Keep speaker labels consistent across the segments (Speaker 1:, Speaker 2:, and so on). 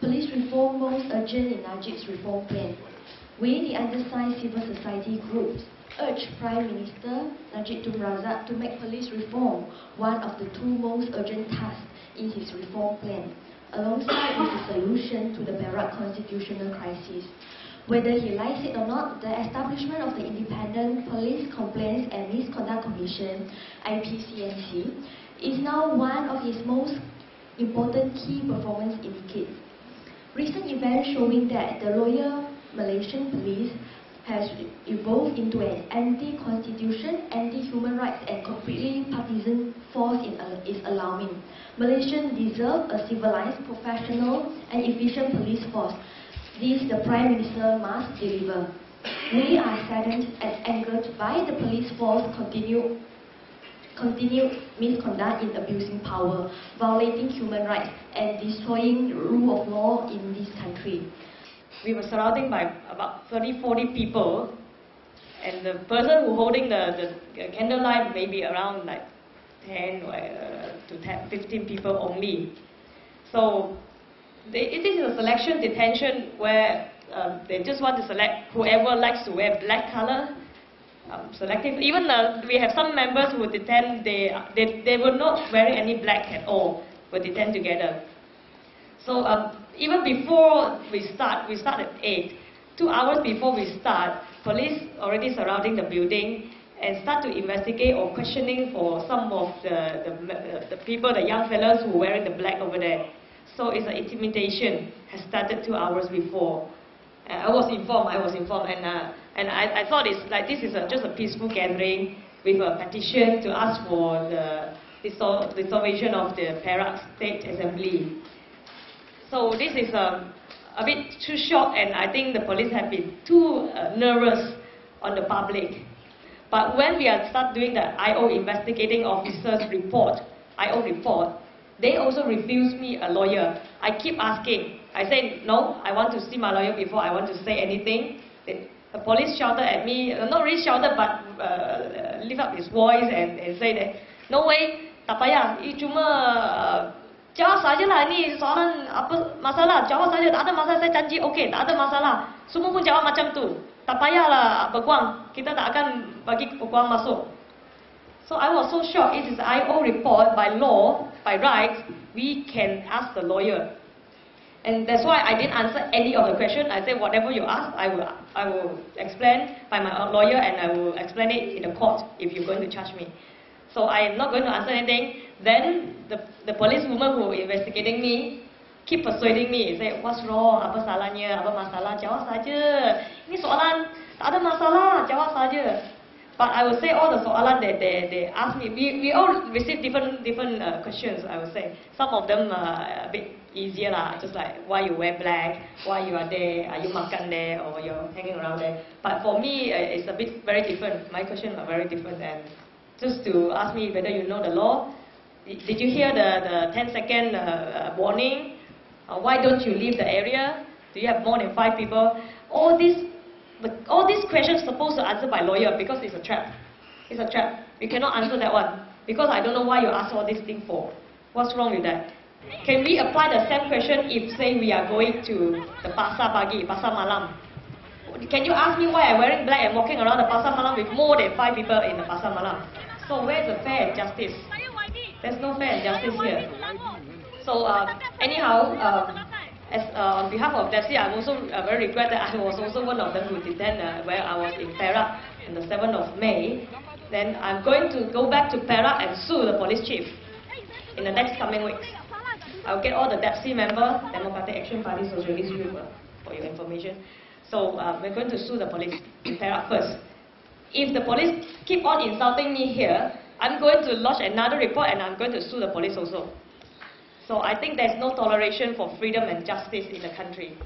Speaker 1: Police reform most urgent in Najib's reform plan. We, the undersigned civil society groups, urge Prime Minister Najib Tun Razak to make police reform one of the two most urgent tasks in his reform plan, alongside with the solution to the Perak constitutional crisis. Whether he likes it or not, the establishment of the Independent Police Complaints and Misconduct Commission, IPCMC, is now one of his most important key performance indicators. Recent events showing that the loyal Malaysian police has evolved into an anti-constitution, anti-human rights and completely partisan force is alarming. Malaysians deserve a civilized, professional and efficient police force. This the Prime Minister must deliver. We are saddened and angered by the police force continued misconduct in abusing power, violating human rights and destroying the rule of law in this country.
Speaker 2: We were surrounded by about 30-40 people, and the person who holding the candlelight may be around like 10 to 15 people only. So it is a selection detention where they just want to select whoever likes to wear black color. Selective. Even we have some members who detained, they were not wearing any black at all, were detained together. So even before we start at 8, 2 hours before we start, police already surrounding the building and start to investigate or questioning for some of the people, the young fellows who were wearing the black over there. So it's an intimidation has started 2 hours before. I was informed, and I thought it's like this is just a peaceful gathering with a petition to ask for the dissolution of the Perak State Assembly. So this is a bit too short, and I think the police have been too nervous on the public. But when we start doing the IO investigating officers report, they also refused me a lawyer. I keep asking. I said, no, I want to see my lawyer before I want to say anything. The police shouted at me, not really shouted, but lift up his voice and say that, no way, tak payah, ini cuma jawab sajalah, ini soalan apa masalah, jawab saja, tak ada masalah, saya janji, okey, tak ada masalah. Semua pun jawab macam tu. Tak payahlah peguam, kita tak akan bagi peguam masuk. So I was so shocked. It is an IO report. By law, by rights, we can ask the lawyer. And that's why I didn't answer any of the questions. I said, whatever you ask, I will explain by my lawyer, and I will explain it in the court if you're going to charge me. So I am not going to answer anything. Then the policewoman who was investigating me keep persuading me. Say, what's wrong? Apa salahnya? Apa masalah? Jawab saja. Ini soalan, tak ada masalah. Jawab saja. But I would say all the soalan that they asked me, we all received different questions, I would say. Some of them are a bit easier lah, just like why you wear black, why you are there, are you makan there, or you're hanging around there. But for me, it's a bit very different. My questions are very different, and just to ask me whether you know the law. Did you hear the 10-second warning? Why don't you leave the area? Do you have more than 5 people? All these questions are supposed to answer by lawyer, because it's a trap. It's a trap. You cannot answer that one, because I don't know why you ask all these things for. What's wrong with that? Can we apply the same question if, say, we are going to the Pasar Pagi, Pasar Malam? Can you ask me why I'm wearing black and walking around the Pasar Malam with more than 5 people in the Pasar Malam? So where's the fair and justice? There's no fair and justice here. So anyhow, on behalf of DESI, I'm also very regret that I was also one of them who detained where I was in Perak on the 7th of May. Then I'm going to go back to Perak and sue the police chief in the next coming weeks. I'll get all the DESI members, Democratic Action Party Socialist Group, for your information. So we're going to sue the police in Perak first. If the police keep on insulting me here, I'm going to lodge another report, and I'm going to sue the police also. So I think there's no toleration for freedom and justice in the country.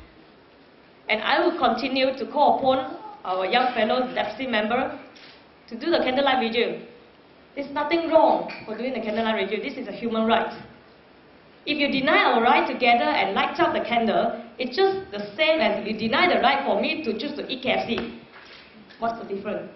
Speaker 2: And I will continue to call upon our young fellow DESI member to do the candlelight vigil. There's nothing wrong for doing the candlelight vigil. This is a human right. If you deny our right to gather and light up the candle, it's just the same as you deny the right for me to choose to eat KFC. What's the difference?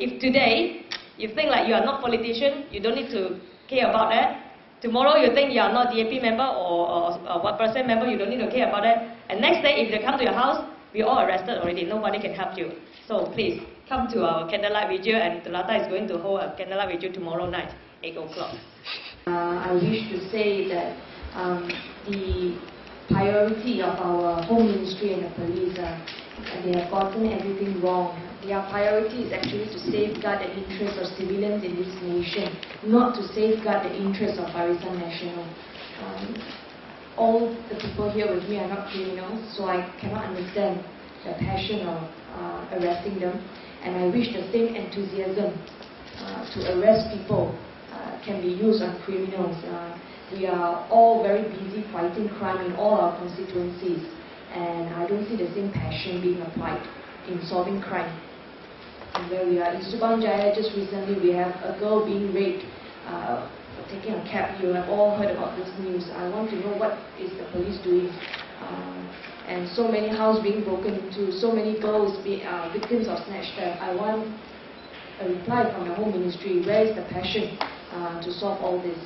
Speaker 2: If today you think like you are not politician, you don't need to care about that, Tomorrow you think you are not DAP member or what percent member, you don't need to care about that. And next day, if they come to your house, we all arrested already. Nobody can help you. So please, come to our candlelight vigil, and Lata is going to hold a candlelight vigil tomorrow night, 8 o'clock.
Speaker 1: I wish to say that the priority of our Home Ministry and the police, they have gotten everything wrong. Their priority is actually to safeguard the interests of civilians in this nation, not to safeguard the interests of Barisan Nasional. All the people here with me are not criminals, so I cannot understand the passion of arresting them. And I wish the same enthusiasm to arrest people can be used on criminals. We are all very busy fighting crime in all our constituencies, and I don't see the same passion being applied in solving crime. And where we are in Subang Jaya, just recently we have a girl being raped for taking a cab. You have all heard about this news. I want to know what is the police doing. And so many houses being broken into, so many girls being victims of snatch theft. I want a reply from the Home Ministry. Where is the passion to solve all this?